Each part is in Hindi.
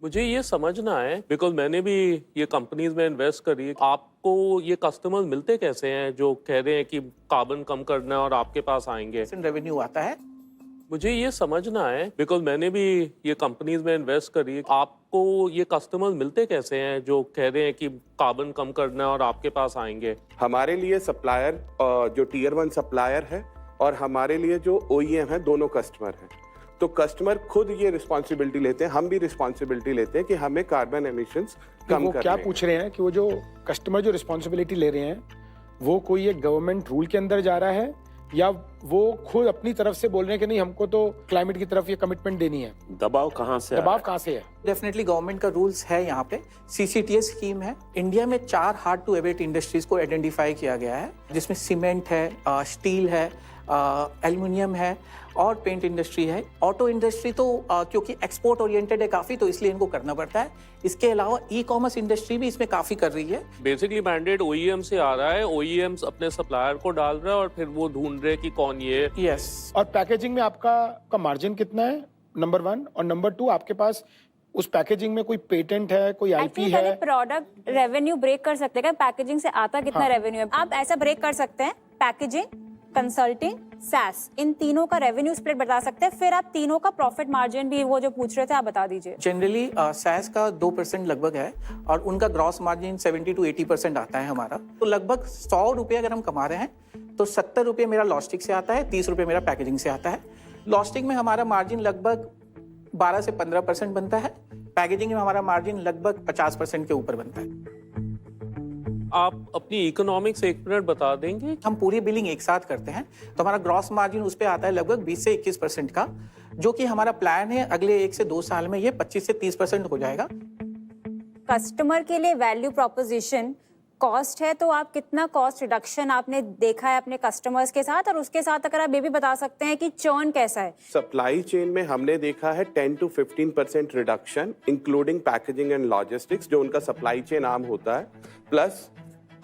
मुझे ये समझना है बिकॉज मैंने भी ये कंपनीज में इन्वेस्ट करी है। आपको ये कस्टमर्स मिलते कैसे हैं जो कह रहे हैं कि कार्बन कम करना है और आपके पास आएंगे? रेवेन्यू आता है। मुझे ये समझना है बिकॉज मैंने भी ये कंपनीज में इन्वेस्ट करी है। आपको ये कस्टमर्स मिलते कैसे हैं जो कह रहे हैं कि कार्बन कम करना है और आपके पास आएंगे? हमारे लिए सप्लायर जो टियर 1 सप्लायर है और हमारे लिए जो OEM है, दोनों कस्टमर हैं। तो कस्टमर खुद ये रिस्पॉन्सिबिलिटी लेते हैं, हम भी रिस्पॉन्सिबिलिटी लेते हैं कि हमें कार्बन एमिशंस कम करने हैं। क्या पूछ रहे हैं कि वो जो कस्टमर जो रिस्पॉन्सिबिलिटी ले रहे हैं वो कोई एक गवर्नमेंट रूल के अंदर जा रहा है या वो खुद अपनी तरफ से बोल रहे हैं कि नहीं हमको तो क्लाइमेट की तरफ ये कमिटमेंट देनी है? दबाव कहाँ से है? डेफिनेटली गवर्नमेंट का रूल्स है। यहाँ पे CCTS स्कीम है। इंडिया में 4 हार्ड टू एबेट इंडस्ट्रीज को आइडेंटिफाई किया गया है, जिसमें सीमेंट है, स्टील है, एल्युमिनियम है और पेंट इंडस्ट्री है। ऑटो इंडस्ट्री तो क्योंकि एक्सपोर्ट ओरिएंटेड है काफी, तो इसलिए इनको करना पड़ता है। इसके अलावा ई-कॉमर्स इंडस्ट्री भी इसमें काफी कर रही है। बेसिकली मैंडेट OEM से आ रहा है, OEMs अपने सप्लायर को डाल रहा है और फिर वो ढूंढ रहे कि कौन ये। यस। और पैकेजिंग में आपका मार्जिन कितना है, नंबर 1, और नंबर 2 आपके पास उस पैकेजिंग में कोई पेटेंट है, कोई IP है? प्रोडक्ट रेवेन्यू ब्रेक कर सकते हैं, पैकेजिंग से आता कितना रेवेन्यू है आप ऐसा ब्रेक कर सकते हैं। पैकेजिंग, कंसल्टिंग, SaaS, इन तीनों का रेवेन्यू स्प्लिट बता सकते हैं। फिर आप तीनों का प्रॉफिट मार्जिन भी वो जो पूछ रहे थे आप बता दीजिए। जनरली SaaS का 2% लगभग है और उनका ग्रॉस मार्जिन 70 to 80% आता है हमारा। तो लगभग 100 रुपये अगर हम कमा रहे हैं तो 70 रुपये मेरा लॉजिस्टिक से आता है, 30 रुपये मेरा पैकेजिंग से आता है। लॉजिस्टिक में हमारा मार्जिन लगभग 12 से 15% बनता है। पैकेजिंग में हमारा मार्जिन लगभग 50% के ऊपर बनता है। आप अपनी इकोनॉमिक्स एक मिनट बता देंगे? हम पूरी बिलिंग एक साथ करते हैं तो हमारा ग्रॉस मार्जिन उस पे आता है लगभग 20 से 21% का, जो कि हमारा प्लान है अगले 1 से 2 साल में ये 25 से 30% हो जाएगा। कस्टमर के लिए वैल्यू प्रोपोजिशन कॉस्ट है, तो आप कितना कॉस्ट रिडक्शन आपने देखा है अपने कस्टमर्स के साथ, और उसके साथ अगर आप ये भी बता सकते हैं कि चर्न कैसा है? सप्लाई चेन में हमने देखा है 10 to 15% reduction, including packaging and logistics, जो उनका सप्लाई चेन आर्म होता है। प्लस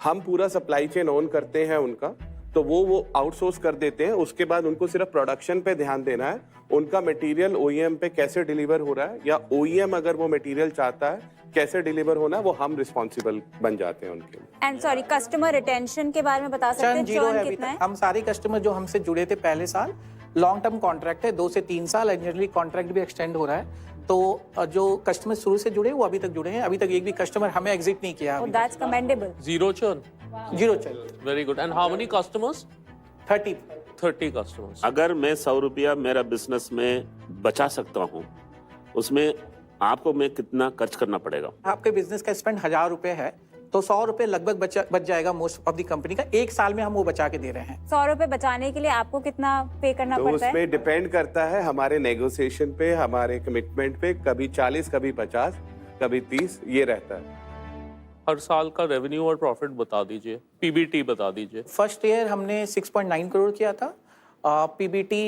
हम पूरा सप्लाई चेन ओन करते हैं उनका, तो वो आउटसोर्स कर देते हैं। उसके बाद उनको सिर्फ प्रोडक्शन पे ध्यान देना है, उनका मटेरियल OEM पे कैसे डिलीवर हो रहा है, या OEM अगर वो मटेरियल चाहता है कैसे डिलीवर होना है, वो हम रिस्पॉन्सिबल बन जाते हैं उनके लिए। एंड सॉरी, कस्टमर रिटेंशन के बारे में बता सकते हैं? चर्न कितना है? हम सारे कस्टमर जो हमसे जुड़े थे पहले साल, लॉन्ग टर्म कॉन्ट्रैक्ट है, 2 से 3 साल, जनरली कॉन्ट्रैक्ट भी एक्सटेंड हो रहा है। तो जो कस्टमर शुरू से जुड़े वो अभी तक जुड़े हैं, अभी तक एक भी कस्टमर हमें एग्जिट नहीं किया। That's commendable. Zero churn? Zero churn. Very good. And how many customers? 30 customers. अगर मैं 100 रुपया मेरा बिजनेस में बचा सकता हूँ, उसमें आपको मैं कितना खर्च करना पड़ेगा? आपके बिजनेस का स्पेंड 1000 रुपए है तो 100 रुपए लगभग बच जाएगा मोस्ट ऑफ द कंपनी का। 1 साल में हम वो बचा के दे रहे हैं। 100 रुपए बचाने के लिए आपको कितना पे करना तो पड़ता है? उसमें डिपेंड करता है हमारे नेगोशिएशन पे, हमारे कमिटमेंट पे। कभी 40, कभी 50, कभी 30, ये रहता है। हर साल का रेवेन्यू और प्रॉफिट बता दीजिए, PBT बता दीजिए। फर्स्ट ईयर हमने 6.9 करोड़ किया था, PBT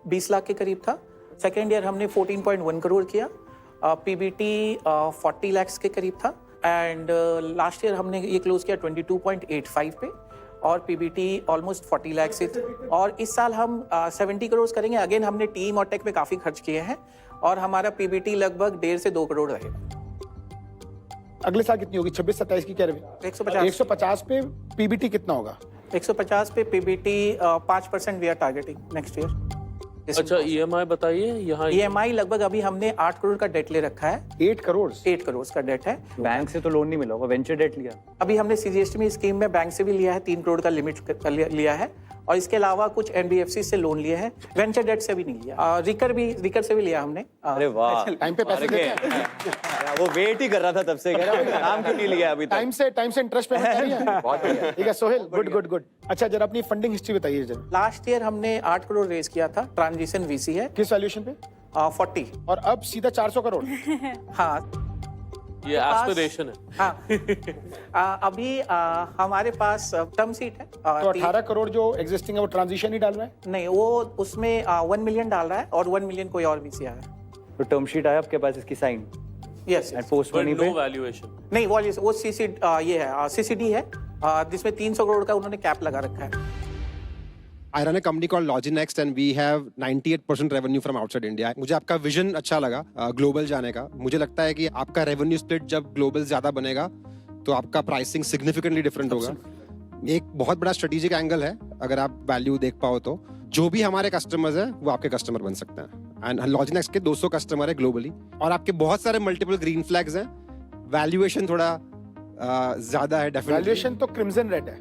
20 लाख के करीब था। सेकेंड ईयर हमने 14.1 करोड़ किया, PBT 40 लाख के करीब था। एंड लास्ट ईयर हमने ये क्लोज किया 22.85 पे और PBT ऑलमोस्ट 40 लाख से। और इस साल हम 70 करोड़ करेंगे। अगेन हमने टीम और टेक पे काफी खर्च किए हैं और हमारा PBT लगभग 1.5 से 2 करोड़ रहेगा। अगले साल कितनी होगी? 26-27 की कह रहे हैं? 150 पे PBT कितना होगा? 150 पे PBT 5% we are targeting next year. अच्छा, EMI बताइए। यहाँ EMI लगभग अभी हमने 8 करोड़ का डेट ले रखा है। 8 करोड़? 8 करोड़ का डेट है। बैंक से तो लोन नहीं मिला होगा, वेंचर डेट लिया? अभी हमने CGST स्कीम में बैंक से भी लिया है, 3 करोड़ का लिमिट लिया है और इसके अलावा कुछ NBFC से लोन लिए हैं। वेंचर डेट से भी नहीं लिया। रिकर से भी लिया हमने। अरे वाह, टाइम पे पैसे देते हैं। वो वेट ही कर रहा था तब से, कह रहा नाम क्यों नहीं लिया अभी तक? टाइम से इंटरेस्ट पेमेंट नहीं है। बहुत बढ़िया। ठीक है सोहेल, गुड। अच्छा, जरा अपनी फंडिंग हिस्ट्री बताइए जरा। लास्ट ईयर हमने 8 करोड़ रेज किया था, ट्रांजिशन VC है। किस वैल्यूएशन पे? 40। और अब सीधा 400 करोड़? हाँ, ये एस्पिरेशन है। हाँ। अभी हमारे पास टर्म सीट है। तो 18 करोड़ जो एग्जिस्टिंग है वो ट्रांजिशन ही डाल रहा है? नहीं, वो उसमें 1 मिलियन डाल रहा है और 1 मिलियन कोई और VC आ रहा है। तो टर्म शीट आया आपके पास, इसकी sign? Yes. And post money पे? नो वैल्यूएशन नहीं, वो CCD है, जिसमें 300 करोड़ का उन्होंने कैप लगा रखा है। I run a company called Loginext and we have 98% revenue from outside India. मुझे आपका विजन अच्छा लगा ग्लोबल जाने का. मुझे लगता है कि आपका रेवेन्यू स्प्लिट जब ग्लोबल ज्यादा बनेगा तो आपका प्राइसिंग सिग्निफिकेंटली डिफरेंट होगा. एक बहुत बड़ा स्ट्रेटेजिक एंगल है. अगर आप वैल्यू देख पाओ तो जो भी हमारे कस्टमर्स हैं वो आपके कस्टमर बन सकते हैं. एंड Loginext के 200 कस्टमर है ग्लोबली और आपके बहुत सारे मल्टीपल ग्रीन फ्लैग्स हैं. वैल्यूएशन थोड़ा ज्यादा है डेफिनेटली. वैल्यूएशन तो क्रिम्सन रेड है.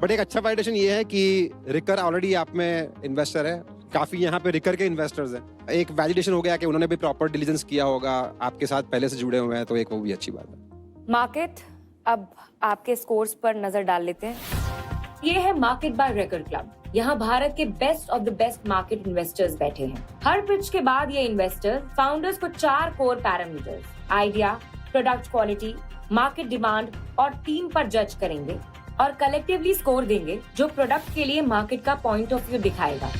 बट एक अच्छा वैलिडेशन ये है कि रिकर ऑलरेडी आप में इन्वेस्टर है. काफी यहाँ पे रिकर के इन्वेस्टर्स हैं. एक वैलिडेशन हो गया कि उन्होंने भी प्रॉपर डिलीजेंस किया होगा, आपके साथ पहले से जुड़े हुए हैं, तो एक वो भी अच्छी बात है. मार्केट, अब आपके स्कोर्स पर नजर डाल लेते हैं. ये है मार्केट बाय रेकर क्लब. यहाँ भारत के best of the best market investors बैठे हैं. हर पिच के बाद ये इन्वेस्टर फाउंडर्स को 4 core parameters idea, product quality, market demand और टीम पर जज करेंगे और कलेक्टिवली स्कोर देंगे जो प्रोडक्ट के लिए मार्केट का पॉइंट ऑफ व्यू दिखाएगा.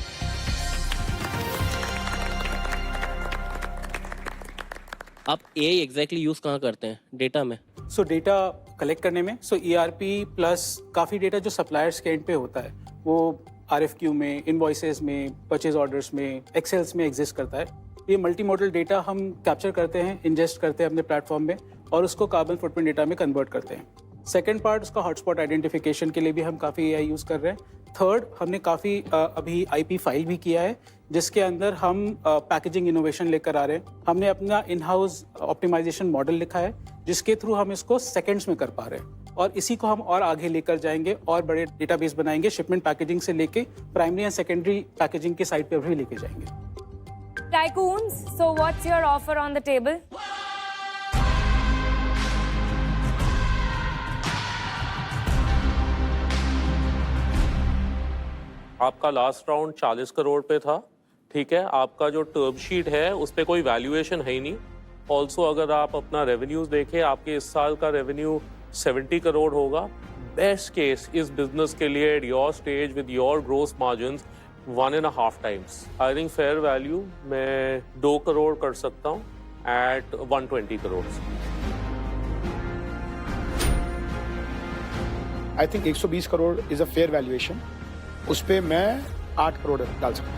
आप AI एग्जैक्टली यूज कहाँ करते हैं डेटा में? सो डेटा कलेक्ट करने में ERP प्लस काफ़ी डेटा जो सप्लायर्स के एंड पे होता है वो RFQ में, इनवॉइसेस में, परचेज ऑर्डर्स में, एक्सेल्स में एग्जिस्ट करता है. ये मल्टी मॉडल डेटा हम कैप्चर करते हैं, इंजेस्ट करते हैं अपने प्लेटफॉर्म में और उसको कार्बन फुटप्रिंट डेटा में कन्वर्ट करते हैं. सेकेंड पार्ट उसका हॉटस्पॉट आइडेंटिफिकेशन के लिए भी हम काफ़ी AI यूज़ कर रहे हैं. थर्ड, हमने काफ़ी अभी IP फाइल भी किया है जिसके अंदर हम पैकेजिंग इनोवेशन लेकर आ रहे हैं. हमने अपना इन हाउस ऑप्टिमाइजेशन मॉडल लिखा है जिसके थ्रू हम इसको सेकेंड्स में कर पा रहे हैं और इसी को हम और आगे लेकर जाएंगे और बड़े डेटाबेस बनाएंगे. शिपमेंट पैकेजिंग से लेके प्राइमरी एंड सेकेंडरी पैकेजिंग के साइड पे भी लेके जाएंगे. Tycoons, so what's your offer on the table? आपका लास्ट राउंड 40 करोड़ पे था, ठीक है. आपका जो टर्म शीट है उस पर कोई वैल्यूएशन है ही नहीं. ऑल्सो अगर आप अपना रेवेन्यूज देखें, आपके इस साल का रेवेन्यू 70 करोड़ होगा. बेस्ट केस इस बिजनेस के लिए at your stage with your gross margins 1.5 times. I think fair value मैं 2 करोड़ कर सकता हूँ eight 120 crore. I think 120 crore is a fair valuation. उस पे मैं 8 करोड़ डाल सकता हूँ.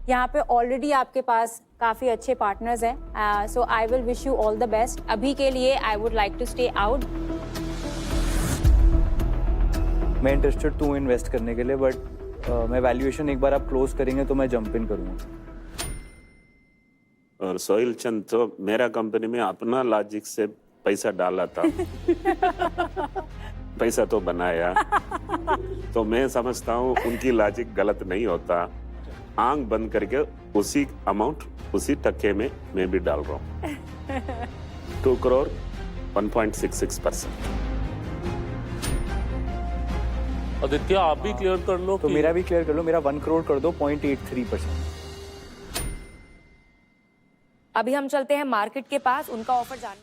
यहाँ पे ऑलरेडी आपके पास काफी अच्छे पार्टनर्स हैं. So I will wish you all the best. अभी के लिए I would like to stay out. मैं इंटरेस्टेड हूँ इन्वेस्ट करने के लिए, बट मैं वैल्यूएशन एक बार आप क्लोज करेंगे तो मैं जंप इन करूँगा. और सोहेल चंद तो मेरा कंपनी में अपना लॉजिक से पैसा डाला था. पैसा तो बनाया. तो मैं समझता हूँ उनकी लॉजिक गलत नहीं होता. आंख बंद करके उसी अमाउंट उसी टक्के में मैं भी डाल रहा हूँ. 2 करोड़ 1.66%. आदित्य आप भी क्लियर कर लो. तो मेरा भी क्लियर कर लो. मेरा 1 करोड़ कर दो 0.83%. अभी हम चलते हैं मार्केट के पास, उनका ऑफर जानने.